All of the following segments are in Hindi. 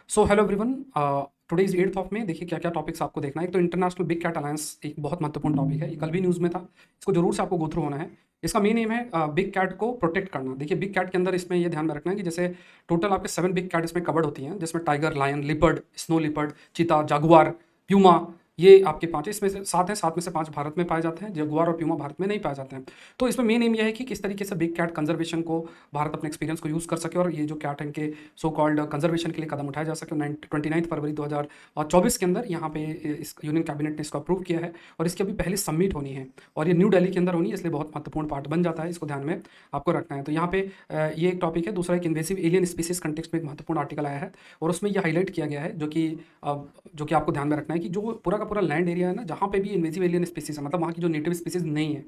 So hello everyone, today is 8th of May. देखिए क्या क्या टॉपिक्स आपको देखना है। एक तो इंटरनेशनल बिग कैट अलायंस एक बहुत महत्वपूर्ण टॉपिक है, ये कल भी न्यूज़ में था। इसको जरूर से आपको गो थ्रू होना है। इसका मेन एम है बिग कैट को प्रोटेक्ट करना। देखिए बिग कैट के अंदर इसमें ये ध्यान में रखना है कि जैसे टोटल आपके 7 बिग कैट इसमें कवर्ड होती हैं, जिसमें tiger, lion, leopard, snow leopard, cheetah, jaguar, Puma, ये आपके 5 इसमें से 7 हैं। 7 में से 5 भारत में पाए जाते हैं, जगुआर और प्यूमा भारत में नहीं पाए जाते हैं। तो इसमें मेन एम यह है कि किस तरीके से बिग कैट कंजर्वेशन को भारत अपने एक्सपीरियंस को यूज़ कर सके और ये जो कैट है इनके सो कॉल्ड कंजर्वेशन के लिए कदम उठाया जा सके। 29 फरवरी 2024 के अंदर यहाँ पे इस यूनियन कैबिनेट ने इसको अप्रूव किया है और इसकी अभी पहली सबमिट होनी है और ये न्यू दिल्ली के अंदर होनी है, इसलिए बहुत महत्वपूर्ण पार्ट बन जाता है। इसको ध्यान में आपको रखना है। तो यहाँ पे ये एक टॉपिक है। दूसरा एक इन्वेसिव एलियन स्पीसीज कंटेक्स्ट में एक महत्वपूर्ण आर्टिकल आया है और उसमें ये हाईलाइट किया गया है जो कि आपको ध्यान में रखना है कि जो पूरा का पूरा लैंड एरिया है ना, जहाँ पे भी इन्वेसिव एलियन स्पीसीज है, मतलब वहाँ की जो नेटिव स्पीसीज नहीं है,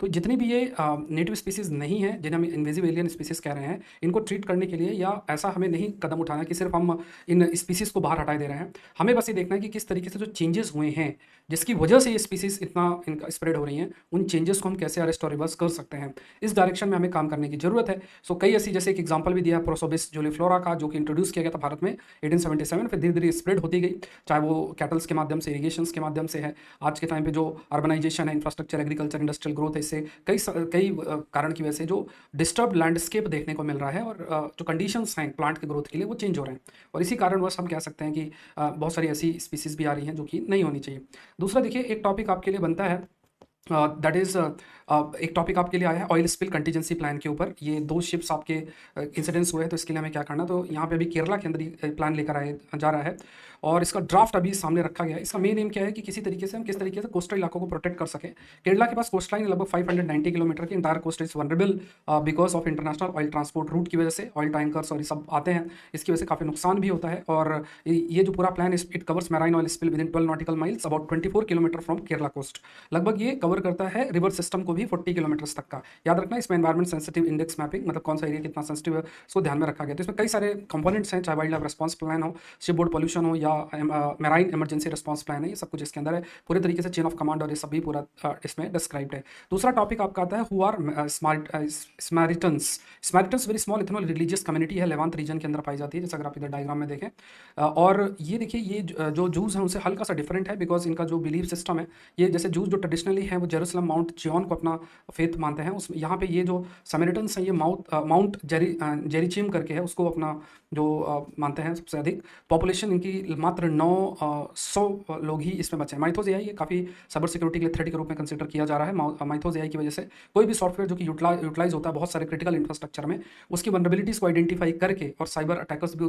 तो जितनी भी ये नेटिव स्पीसीज नहीं है जिन्हें हम इन्वेसिव एलियन स्पीसीज कह रहे हैं, इनको ट्रीट करने के लिए या ऐसा हमें नहीं कदम उठाना कि सिर्फ हम इन स्पीसीज को बाहर हटा दे रहे हैं। हमें बस ये देखना है कि किस तरीके से जो चेंजेस हुए हैं जिसकी वजह से ये स्पीसीज इतना इनका स्प्रेड हो रही हैं, उन चेंजेस को हम कैसे अरेस्ट और रिवर्स कर सकते हैं। इस डायरेक्शन में हमें काम करने की जरूरत है। सो कई ऐसी, जैसे एक एग्जांपल भी दिया प्रोसोबिस जूलीफ्लोरा का, जो कि इंट्रोड्यूस किया गया था भारत में 1877, फिर धीरे धीरे स्प्रेड होती गई, चाहे वो कैटल्स के माध्यम से, इरीगेशंस के माध्यम से है। आज के टाइम पे जो अर्बनाइजेशन है, इंफ्रास्ट्रक्चर, एग्रीकल्चर, इंडस्ट्रियल ग्रोथ है, इससे कई कारण की वजह से जो डिस्टर्ब लैंडस्केप देखने को मिल रहा है और जो कंडीशंस हैं प्लांट के ग्रोथ के लिए वो चेंज हो रहे हैं। और इसी कारणवश हम कह सकते हैं कि बहुत सारी ऐसी स्पीसीज भी आ रही हैं जो कि नहीं होनी चाहिए। दूसरा देखिए, एक टॉपिक आपके लिए बनता है, दैट इज़ एक टॉपिक आपके लिए आया है ऑयल स्पिल कंटीजेंसी प्लान के ऊपर। ये 2 शिप्स आपके इंसिडेंट्स हुए हैं, तो इसके लिए हमें क्या करना। तो यहाँ पे अभी केरला के अंदर ही प्लान लेकर आए जा रहा है और इसका ड्राफ्ट अभी सामने रखा गया है। इसका मेन एम क्या है कि किसी तरीके से हम किस तरीके से कोस्टल इलाकों को प्रोटेक्ट कर सकें। केरला के पास कोस्ट लाइन लगभग 590 किलोमीटर की, entire coast is vulnerable because of international oil transport route की वजह से। ऑयल टैंकर्स और ये सब आते हैं, इसकी वजह से काफ़ी नुकसान भी होता है। और ये जो पूरा plan it covers marine oil spill within 12 nautical miles about 24 kilometre from Kerala coast. लगभग ये कवर करता है रिवर सिस्टम को भी 40 किलोमीटर तक का। याद रखना, इसमें एनवायरमेंट सेंसिटिव इंडेक्स मैपिंग, मतलब कौन सा एरिया कितना सेंसिटिव है, उसको ध्यान में रखा गया। तो इसमें कई सारे कंपोनेंट्स हैं, चाहे वाइल्ड लाइफ रिस्पांस प्लान हो, शिप बोर्ड पोल्यूशन हो, या मैराइन इमरजेंसी रिस्पांस प्लान है, ये सब कुछ इसके अंदर है। पूरे तरीके से चेन ऑफ कमांड और ये सब भी पूरा इसमें डिस्क्राइब्ड है। दूसरा टॉपिक आपका आता है who are Samaritans. Samaritans very small ethnoreligious community है, लेवांत रीजन के अंदर पाई जाती है, जैसे अगर आप इधर डायग्राम में देखें। और ये देखिए, ये जो जूस हैं उनसे हल्का सा डिफरेंट है, बिकॉज इनका जो बिलीफ सिस्टम है, ये जैसे जूस जो ट्रेडिशनली है वो जेरूसलम माउंट चियोन को अपना फेथ मानते हैं, उसमें यहाँ पे ये जो समरिटन्स हैं ये माउंट जेरिचिम करके है, उसको अपना जो मानते हैं। सबसे अधिक पॉपुलेशन इनकी मात्र 900 लोग ही इसमें बचे हैं। माइथोज एआई ये काफ़ी साइबर सिक्योरिटी के लिए थ्रेट के रूप में कंसिडर किया जा रहा है। माइथोज एआई की वजह से कोई भी सॉफ्टवेयर जो कि यूटिलाइज होता है बहुत सारे क्रिटिकल इंफ्रास्ट्रक्चर में, उसकी वनरेबिलिटीज़ को आइडेंटिफाई करके और साइबर अटैकर्स भी